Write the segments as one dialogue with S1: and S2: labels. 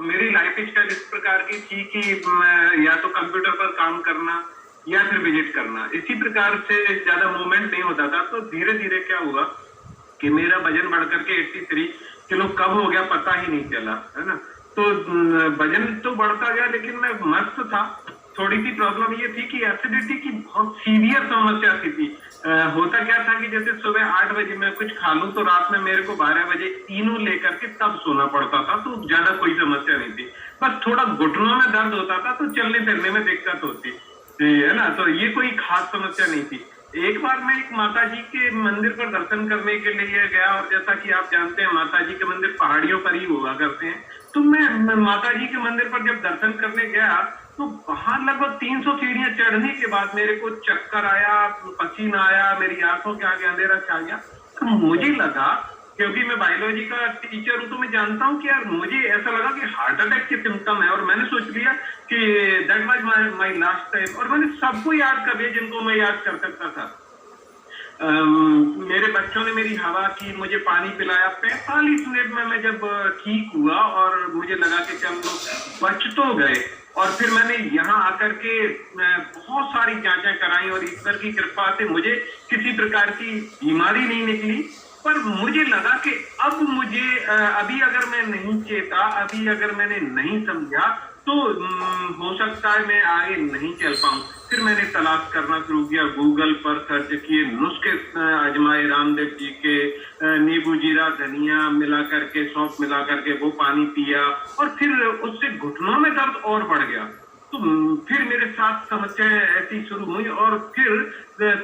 S1: मेरी life style इस प्रकार की थी कि मैं या तो कंप्यूटर पर काम करना या फिर विजिट करना, इसी प्रकार से ज्यादा मूवमेंट नहीं होता था। तो धीरे धीरे क्या हुआ कि मेरा वजन बढ़कर के 83 किलो कब हो गया पता ही नहीं चला, है ना। तो वजन तो बढ़ता गया लेकिन मैं मस्त था। थोड़ी सी प्रॉब्लम ये थी कि एसिडिटी की बहुत सीवियर समस्या थी। होता क्या था कि जैसे सुबह 8 बजे मैं कुछ खा लूं तो रात में मेरे को 12 बजे तीनों लेकर के तब सोना पड़ता था। तो ज्यादा कोई समस्या नहीं थी, बस थोड़ा घुटनों में दर्द होता था तो चलने फिरने में दिक्कत होती, है ना। तो ये कोई खास समस्या नहीं थी। एक बार मैं एक माता जी के मंदिर पर दर्शन करने के लिए गया, और जैसा कि आप जानते हैं माता जी के मंदिर पहाड़ियों पर ही हुआ करते हैं। तो मैं माता जी के मंदिर पर जब दर्शन करने गया तो वहां लगभग 300 सीढ़ियां चढ़ने के बाद मेरे को चक्कर आया, पसीना आया, मेरी आंखों के आगे अंधेरा छा गया। तो मुझे लगा, क्योंकि मैं बायोलॉजी का टीचर हूं तो मैं जानता हूं कि यार मुझे ऐसा लगा कि हार्ट अटैक के सिम्टम है। और मैंने सोच लिया कि that was my last time, और मैंने सबको याद कर लिया जिनको मैं याद कर सकता था। मेरे बच्चों ने मेरी हवा की, मुझे पानी पिलाया। 45 मिनट में मैं जब ठीक हुआ और मुझे लगा कि चलो बच तो गए। और फिर मैंने यहाँ आकर के बहुत सारी जांचें कराई और ईश्वर की कृपा से मुझे किसी प्रकार की बीमारी नहीं निकली। पर मुझे लगा कि अब मुझे अभी अगर मैं नहीं चेता, अभी अगर मैंने नहीं समझा तो हो सकता है मैं आगे नहीं चल पाऊं। फिर मैंने तलाश करना शुरू किया, गूगल पर सर्च किए, नुस्खे आजमाए रामदेव जी के, नींबू जीरा धनिया मिला करके, सौंफ मिला करके वो पानी पिया, और फिर उससे घुटनों में दर्द और बढ़ गया। तो फिर मेरे साथ समस्याएं ऐसी शुरू हुई, और फिर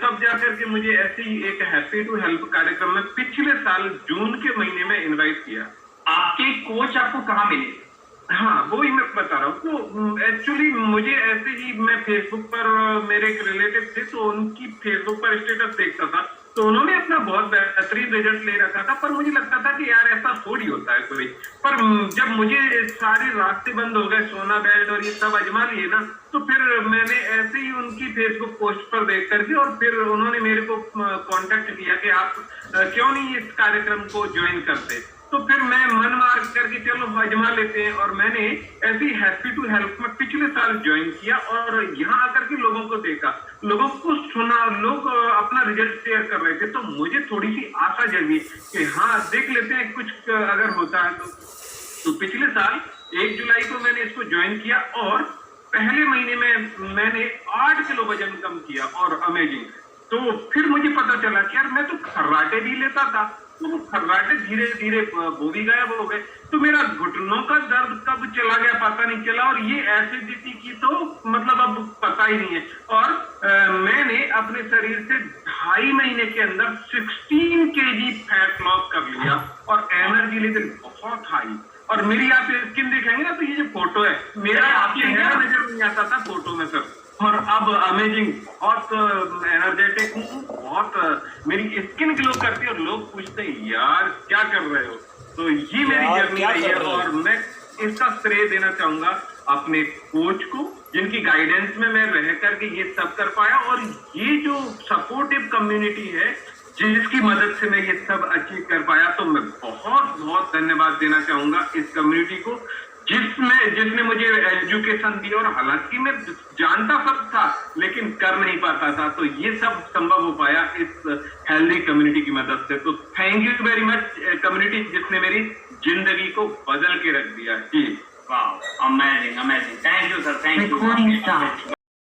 S1: तब जाकर के मुझे ऐसी एक हैप्पी टू हेल्प कार्यक्रम में पिछले साल जून के महीने में इनवाइट किया।
S2: आपके कोच आपको कहाँ मिले?
S1: हाँ, वो ही मैं बता रहा हूँ। तो एक्चुअली मुझे ऐसे ही, मैं फेसबुक पर, मेरे एक रिलेटिव थे तो उनकी फेसबुक पर स्टेटस देखता था, तो उन्होंने अपना बहुत बेहतरीन रिजल्ट ले रखा था। पर मुझे लगता था कि यार ऐसा थोड़ी होता है कोई। पर जब मुझे सारे रास्ते बंद हो गए, सोना बेल्ट और ये सब आजमा लिए ना, तो फिर मैंने ऐसे ही उनकी फेसबुक पोस्ट पर देख करके, और फिर उन्होंने मेरे को कांटेक्ट किया कि आप क्यों नहीं इस कार्यक्रम को ज्वाइन करते। तो फिर मैं मन मार करके चलो आजमा लेते हैं, और मैंने ऐसी हैप्पी टू हेल्प में पिछले साल ज्वाइन किया। और यहाँ आकर के लोगों को देखा, लोगों को सुना, लोग अपना रिजल्ट शेयर कर रहे थे, तो मुझे थोड़ी सी आशा जगी कि हाँ देख लेते हैं कुछ अगर होता है तो पिछले साल 1 जुलाई को मैंने इसको ज्वाइन किया, और पहले महीने में मैंने 8 किलो वजन कम किया। और अमेजिंग, तो फिर मुझे पता चला कि यार मैं तो खर्राटे भी लेता था, तो वो खर्राटे धीरे धीरे वो भी गायब हो गए। तो मेरा घुटनों का दर्द कब चला गया पता नहीं चला, और ये एसिडिटी की तो मतलब अब पता ही नहीं है। और मैंने अपने शरीर से 2.5 महीने के अंदर 16 kg फैट लॉस कर लिया, और एनर्जी लेवल बहुत हाई। और मेरी आप स्किन देखेंगे ना, तो ये जो फोटो है मेरा, आपके नजर नहीं आता था फोटो में सर। और अब अमेजिंग, बहुत एनर्जेटिक हूँ, बहुत मेरी स्किन ग्लो करती है, और लोग पूछते हैं यार क्या कर रहे हो। तो ये मेरी जर्नी रही है, और मैं इसका श्रेय देना चाहूंगा अपने कोच को, जिनकी गाइडेंस में मैं रह करके ये सब कर पाया। और ये जो सपोर्टिव कम्युनिटी है जिसकी मदद से मैं ये सब अचीव कर पाया, तो मैं बहुत बहुत धन्यवाद देना चाहूंगा इस कम्युनिटी को, जिसने मुझे एजुकेशन दी। और हालांकि मैं जानता सब था लेकिन कर नहीं पाता था, तो ये सब संभव हो पाया इस हेल्दी कम्युनिटी की मदद से। तो thank you very much community, जिसने मेरी जिंदगी को बदल के रख दिया। जी
S2: वाह, amazing amazing, thank you sir, thank you.